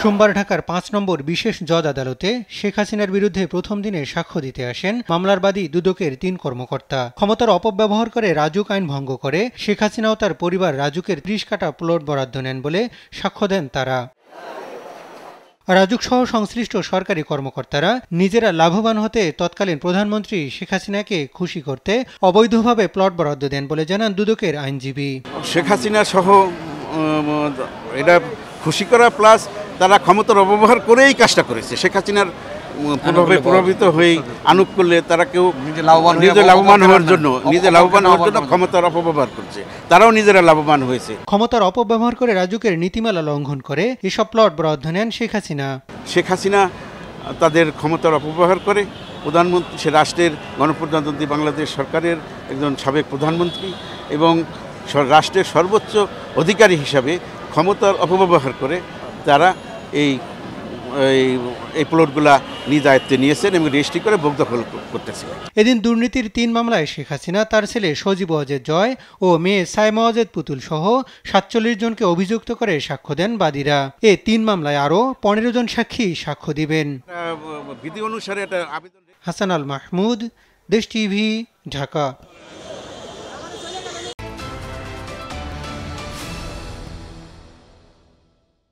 সোমবার ঢাকার ৫ নম্বর বিশেষ জজ আদালতে শেখ হাসিনার বিরুদ্ধে প্রথম দিনে সাক্ষ্য দিতে আসেন মামলার বাদী দুদকের ৩ কর্মকর্তা। ক্ষমতার অপব্যবহার করে রাজুক আইন ভঙ্গ করে শেখ হাসিনা ও তার পরিবার রাজুকের ৩০ কাঠা প্লট বরাদ্দ নেন বলে সাক্ষ্য দেন তারা। রাজুক সহ সংশ্লিষ্ট সরকারি কর্মকর্তারা নিজেরা লাভবান হতে তৎকালীন প্রধানমন্ত্রী শেখ হাসিনাকে খুশি করতে অবৈধভাবে প্লট বরাদ্দ দেন বলে জানান দুদকের আইনজীবী। শেখ হাসিনা সহ এটা খুশি করা প্লাস তারা ক্ষমতার অপব্যবহার করেই কাজটা করেছে। শেখ হাসিনার প্রভাবিত হয়ে আনুক করলে তারা কেউ নিজে লাভবান হওয়ার জন্য ক্ষমতার অপব্যবহার করছে, তারাও নিজেরা লাভবান হয়েছে। ক্ষমতার অপব্যবহার করে রাজুকের নীতিমালা লঙ্ঘন করে এসব প্লট বরাদ্দ নেন শেখ হাসিনা। শেখ হাসিনা তাদের ক্ষমতার অপব্যবহার করে প্রধানমন্ত্রী, সে রাষ্ট্রের গণপ্রজাতন্ত্রী বাংলাদেশ সরকারের একজন সাবেক প্রধানমন্ত্রী এবং রাষ্ট্রের সর্বোচ্চ অধিকারী হিসাবে ক্ষমতার অপব্যবহার করে তারা এই প্লটগুলা নিজ দায়িত্বে নিয়েছেন এবং রেজিস্ট্রি করে বকদখল করতেছে। এদিন দুর্নীতির ৩ মামলায় শেখ হাসিনা, তার ছেলে সজীব ওয়াজেদ জয় ও মেয়ে সাইমা ওয়াজেদ পুতুল সহ ৪৭ জনকে অভিযুক্ত করে সাক্ষ্য দেন বাদীরা। ৩ মামলায় আরও ১৫ জন সাক্ষী সাক্ষ্য দিবেন। বিধি অনুসারে হাসান আল মাহমুদ, দেশ টিভি, ঢাকা।